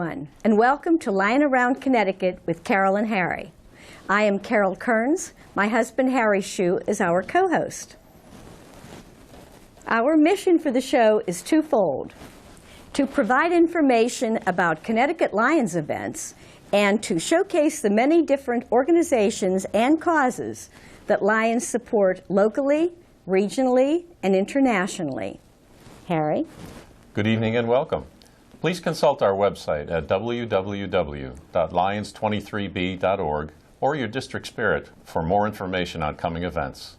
everyone, and welcome to Lion Around Connecticut with Carol and Harry. I am Carol Kearns. My husband Harry Shue is our co-host. Our mission for the show is twofold: to provide information about Connecticut Lions events and to showcase the many different organizations and causes that Lions support locally, regionally, and internationally. Harry? Good evening and welcome. Please consult our website at www.lions23b.org or your district spirit for more information on coming events.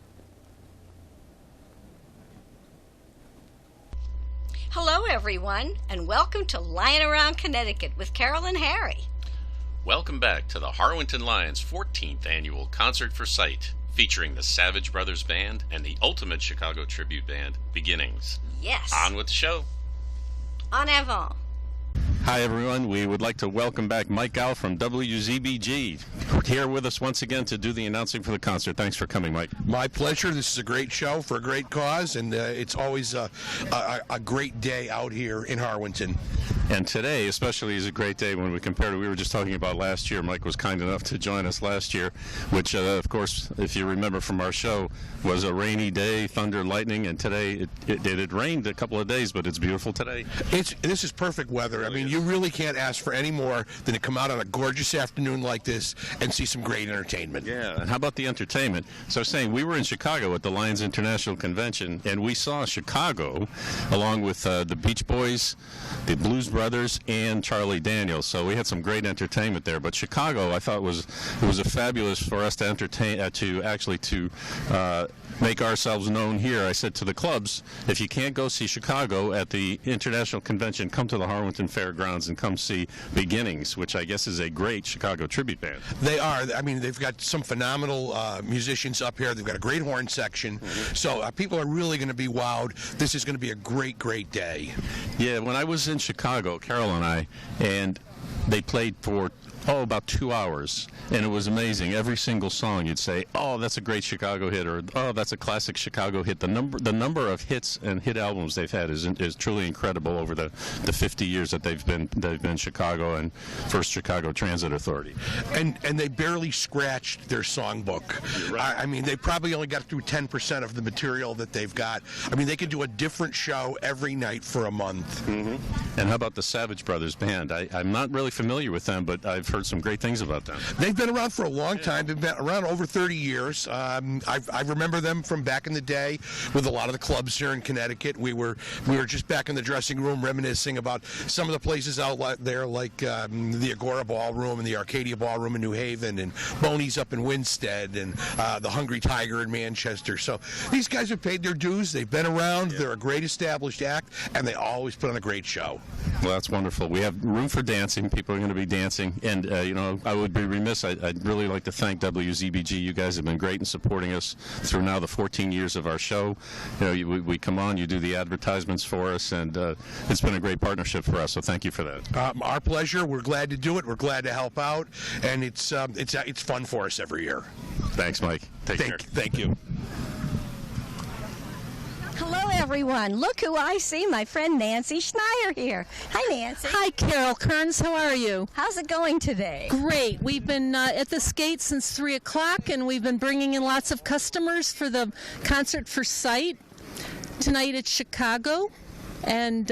Hello everyone, and welcome to Lion Around Connecticut with Carol and Harry. Welcome back to the Harwington Lions 14th Annual Concert for Sight, featuring the Savage Brothers Band and the Ultimate Chicago Tribute Band, Beginnings. Yes. On with the show. En avant. Hi everyone, we would like to welcome back Mike Gow from WZBG, here with us once again to do the announcing for the concert. Thanks for coming, Mike. My pleasure. This is a great show for a great cause, and it's always a great day out here in Harwington. And today especially is a great day when we compare to, we were just talking about last year. Mike was kind enough to join us last year, which of course, if you remember from our show, was a rainy day, thunder, lightning, and today it rained a couple of days, but it's beautiful today. This is perfect weather. I mean, you really can't ask for any more than to come out on a gorgeous afternoon like this and see some great entertainment. Yeah, and how about the entertainment? So I was saying, we were in Chicago at the Lions International Convention, and we saw Chicago along with the Beach Boys, the Blues Brothers, and Charlie Daniels. So we had some great entertainment there. But Chicago, I thought it was a fabulous for us to entertain, to make ourselves known here. I said to the clubs, if you can't go see Chicago at the International Convention, come to the Harwington Fairgrounds and come see Beginnings, which I guess is a great Chicago tribute band. They are. I mean, they've got some phenomenal musicians up here. They've got a great horn section. Mm-hmm. So people are really going to be wowed. This is going to be a great, great day. Yeah, when I was in Chicago, Carol and I, and they played for about 2 hours, and it was amazing. Every single song you'd say, oh, that's a great Chicago hit, or oh, that's a classic Chicago hit. The number of hits and hit albums they've had is truly incredible over the 50 years that they've been Chicago and First Chicago Transit Authority. And they barely scratched their songbook. Right. I mean, they probably only got through 10% of the material that they've got. I mean, they could do a different show every night for a month. Mm-hmm. And how about the Savage Brothers Band? I'm not really familiar with them, but I've heard some great things about them. They've been around for a long time. They've been around over 30 years. I remember them from back in the day with a lot of the clubs here in Connecticut. We were just back in the dressing room reminiscing about some of the places out there, like the Agora Ballroom and the Arcadia Ballroom in New Haven, and Boney's up in Winstead, and the Hungry Tiger in Manchester. So these guys have paid their dues. They've been around. Yeah. They're a great established act, and they always put on a great show. Well, that's wonderful. We have room for dancing. People are going to be dancing, and I would be remiss. I'd really like to thank WZBG. You guys have been great in supporting us through now the 14 years of our show. We come on, you do the advertisements for us, and it's been a great partnership for us. So thank you for that. Our pleasure. We're glad to do it. We're glad to help out, and it's fun for us every year. Thanks, Mike. Take care. Thank you. Hello everyone. Look who I see, my friend Nancy Schneier here. Hi Nancy. Hi Carol Kearns, how are you? How's it going today? Great. We've been at the skate since 3 o'clock, and we've been bringing in lots of customers for the Concert for Sight. Tonight it's Chicago, and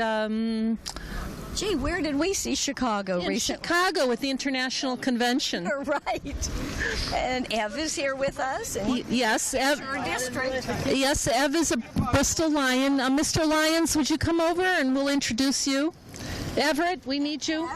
gee, where did we see Chicago in recently? Chicago at the International Convention. Right. And Ev is here with us. And yes, Ev. Our district. Yes, Ev is a Bristol Lion. Mr. Lyons, would you come over and we'll introduce you? Everett, we need you.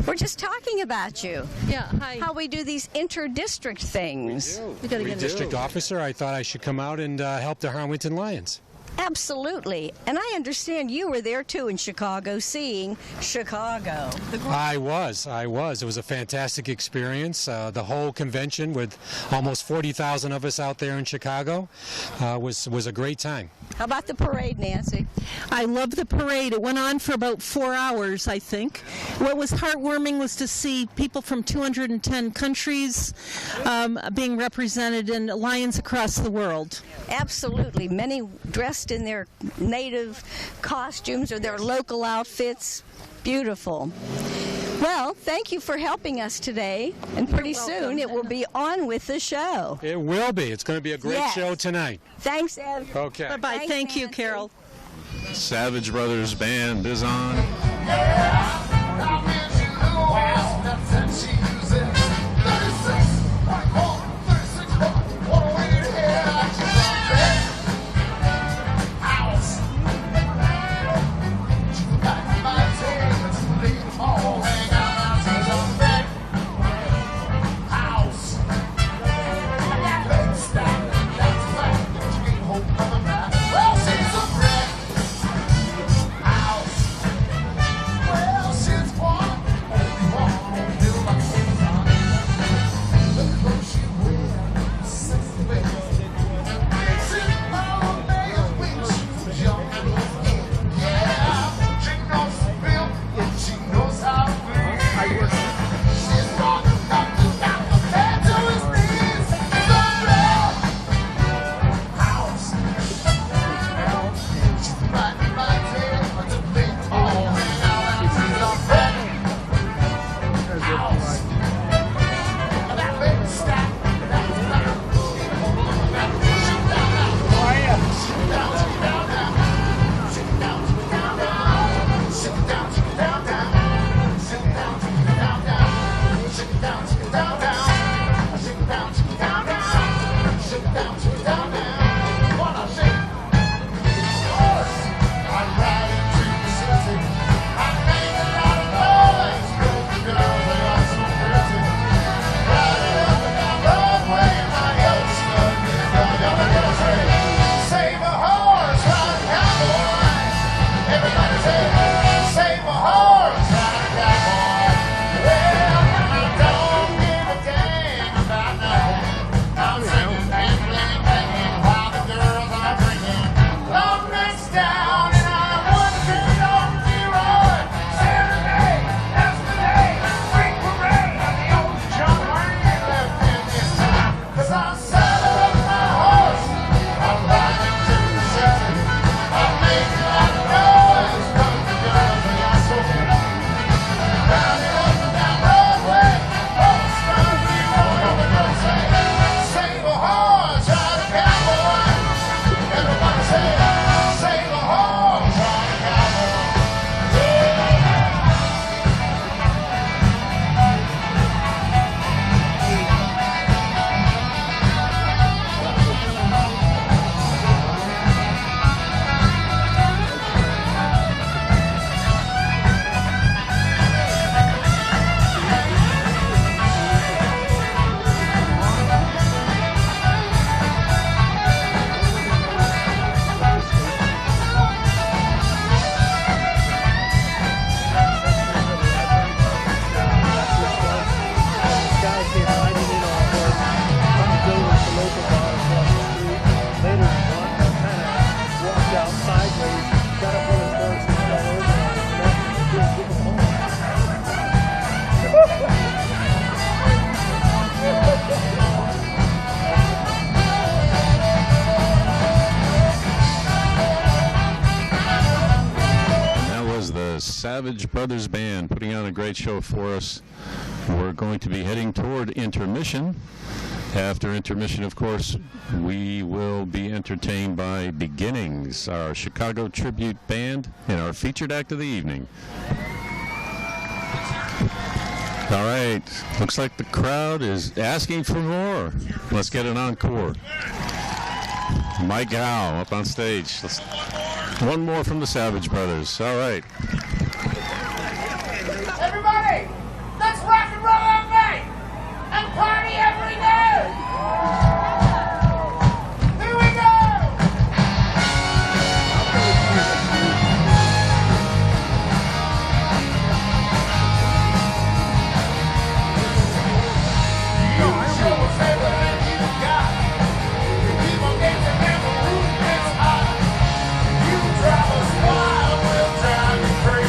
We're just talking about you. Yeah, hi. How we do these inter-district things. We gotta As district officer, I thought I should come out and help the Harwington Lions. Absolutely. And I understand you were there, too, in Chicago, seeing Chicago. I was. It was a fantastic experience. The whole convention with almost 40,000 of us out there in Chicago was a great time. How about the parade, Nancy? I love the parade. It went on for about 4 hours, I think. What was heartwarming was to see people from 210 countries being represented in Lions across the world. Absolutely. Many dressed in their native costumes or their local outfits. Beautiful. Well, thank you for helping us today, and pretty soon it will be on with the show. It will be. It's going to be a great Yes. show tonight. Thanks, Ed. Okay. Bye-bye. Thanks, Thank you, Nancy. Carol. Savage Brothers Band is on. Savage Brothers Band putting on a great show for us. We're going to be heading toward intermission. After intermission, of course, we will be entertained by Beginnings, our Chicago tribute band, and our featured act of the evening. All right, looks like the crowd is asking for more. Let's get an encore. Mike Howe up on stage. One more from the Savage Brothers. All right. Everybody, let's rock and roll all night and party every day. Here we go. Drive us wild, we'll drive you crazy.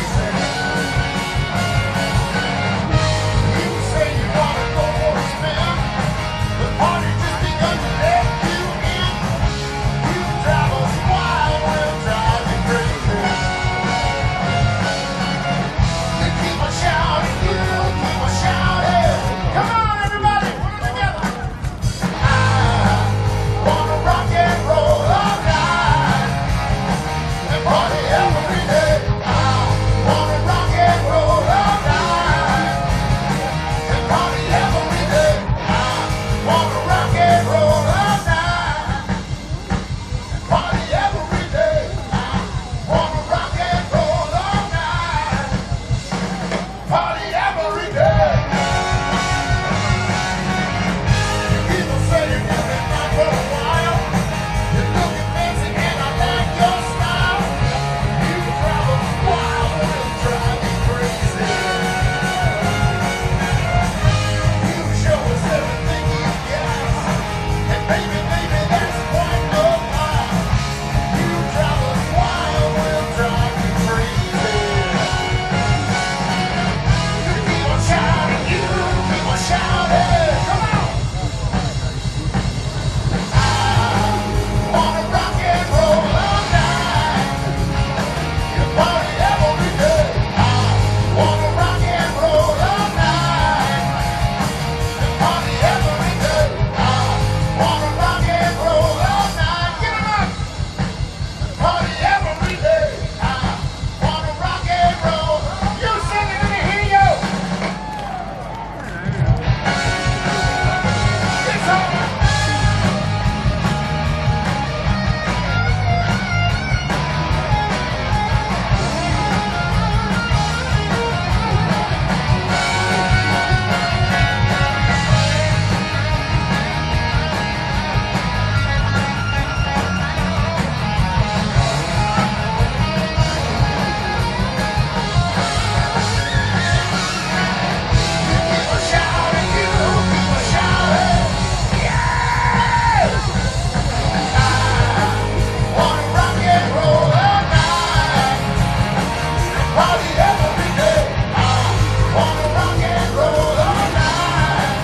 Wanna rock and roll all night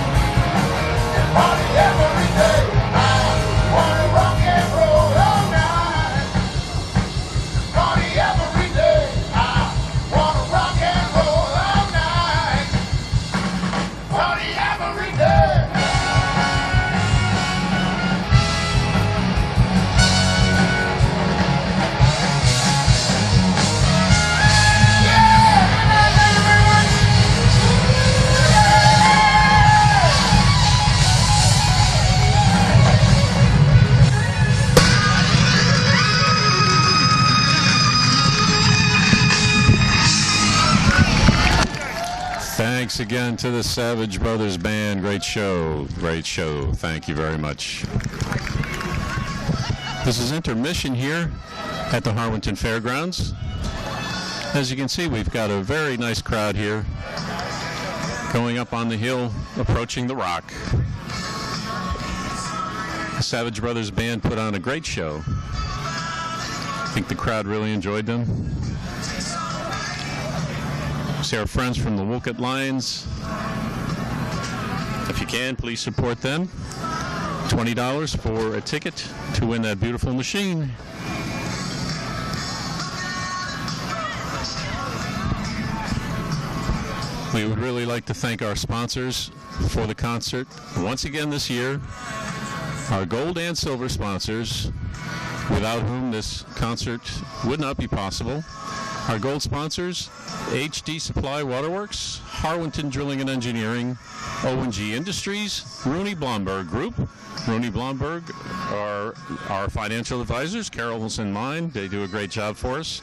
and party every day. I wanna rock and roll all night, party every day. I wanna rock and roll all night, party every day. Thanks again to the Savage Brothers Band. Great show. Great show. Thank you very much. This is intermission here at the Harwington Fairgrounds. As you can see, we've got a very nice crowd here going up on the hill, approaching the rock. The Savage Brothers Band put on a great show. I think the crowd really enjoyed them. See our friends from the Wolcott Lions. If you can, please support them. $20 for a ticket to win that beautiful machine. We would really like to thank our sponsors for the concert once again this year. Our gold and silver sponsors, without whom this concert would not be possible. Our gold sponsors: HD Supply Waterworks, Harwington Drilling and Engineering, O&G Industries, Rooney Blomberg Group. Rooney Blomberg are our financial advisors, Carol's and mine. They do a great job for us.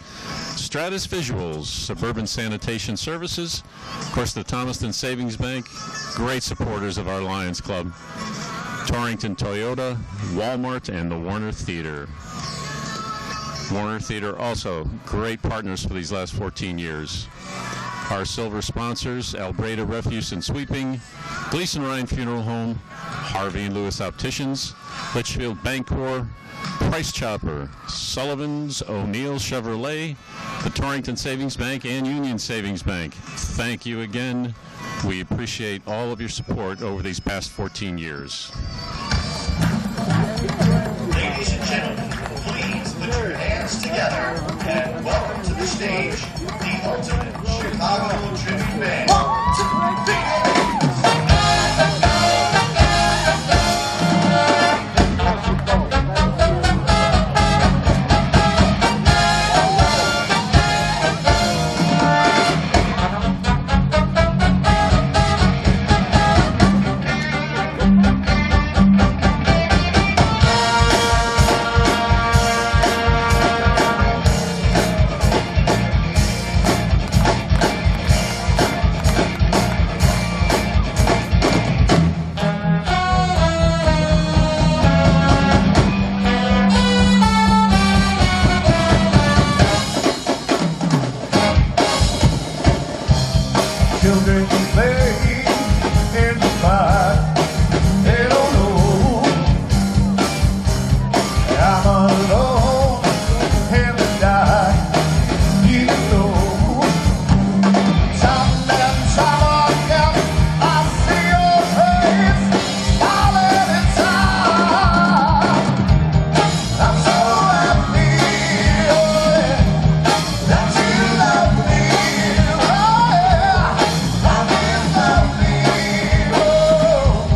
Stratus Visuals, Suburban Sanitation Services, of course the Thomaston Savings Bank, great supporters of our Lions Club. Torrington Toyota, Walmart, and the Warner Theater. Warner Theater also great partners for these last 14 years. Our silver sponsors: Albreda Refuse and Sweeping, Gleason Ryan Funeral Home, Harvey and Lewis Opticians, Litchfield Bancorp, Price Chopper, Sullivan's, O'Neill Chevrolet, the Torrington Savings Bank, and Union Savings Bank. Thank you again. We appreciate all of your support over these past 14 years. Ladies and gentlemen, please put your hands together and welcome to the stage the ultimate Chicago tribute band. Children play in the fire. They don't know I'm alone in the dark. Even though time and time again I see your face smiling inside. I'm so happy, oh yeah, that you love me, oh yeah. I'm in love with you.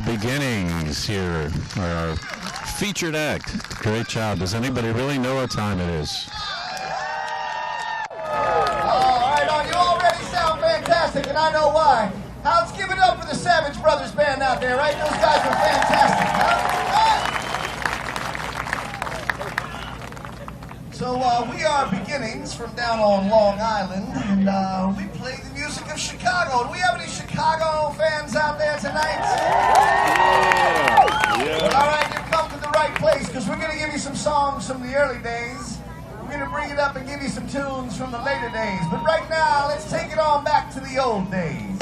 Beginnings here are our featured act. Great job. Does anybody really know what time it is? All right, you already sound fantastic, and I know why. Let's give it up for the Savage Brothers Band out there, right? Those guys are fantastic, huh? So we are Beginnings from down on Long Island, and we play the music of Chicago. Do we have any Chicago fans out there tonight? Yeah. All right, you've come to the right place, because we're going to give you some songs from the early days. We're going to bring it up and give you some tunes from the later days. But right now, let's take it on back to the old days.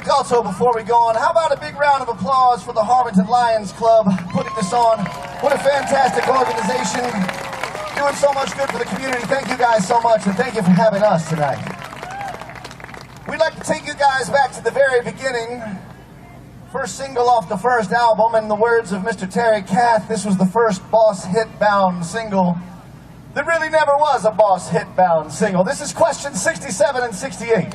Also, before we go on, how about a big round of applause for the Harwington Lions Club putting this on? What a fantastic organization, doing so much good for the community. Thank you guys so much, and thank you for having us tonight. We'd like to take you guys back to the very beginning. First single off the first album, in the words of Mr. Terry Kath, this was the first Boss Hit-bound single. There really never was a Boss Hit-bound single. This is question 67 and 68.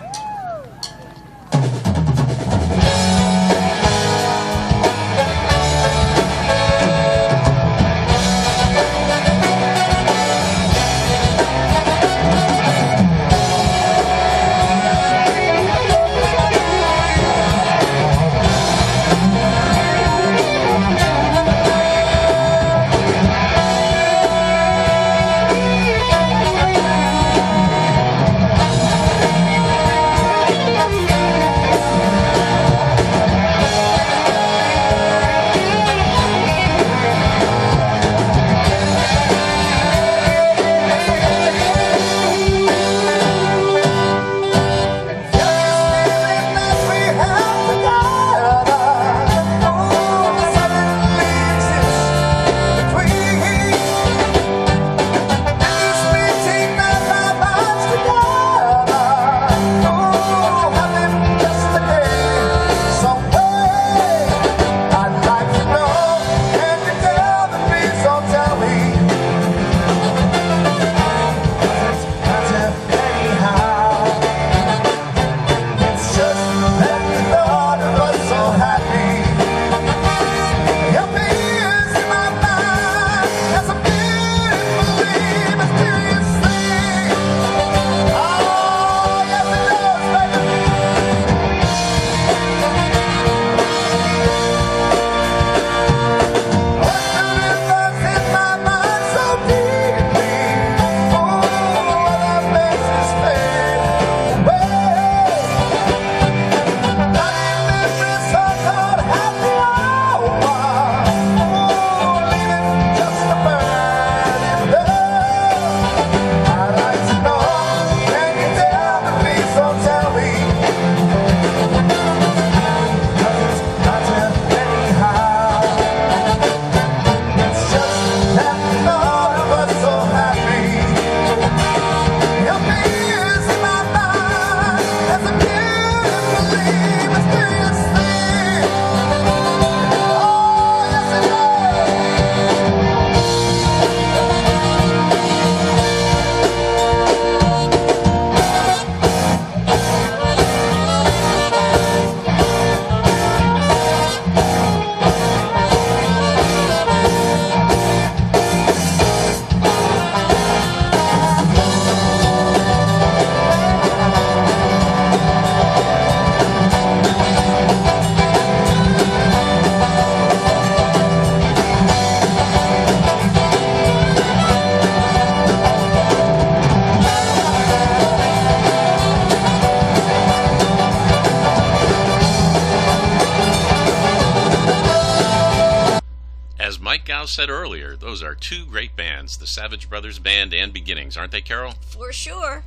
Mike Gow said earlier, those are two great bands, the Savage Brothers Band and Beginnings, aren't they, Carol? For sure.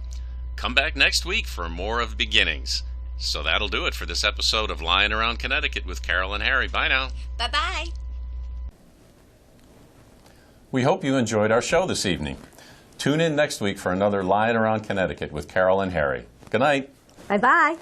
Come back next week for more of Beginnings. So that'll do it for this episode of Lying Around Connecticut with Carol and Harry. Bye now. Bye-bye. We hope you enjoyed our show this evening. Tune in next week for another Lying Around Connecticut with Carol and Harry. Good night. Bye-bye.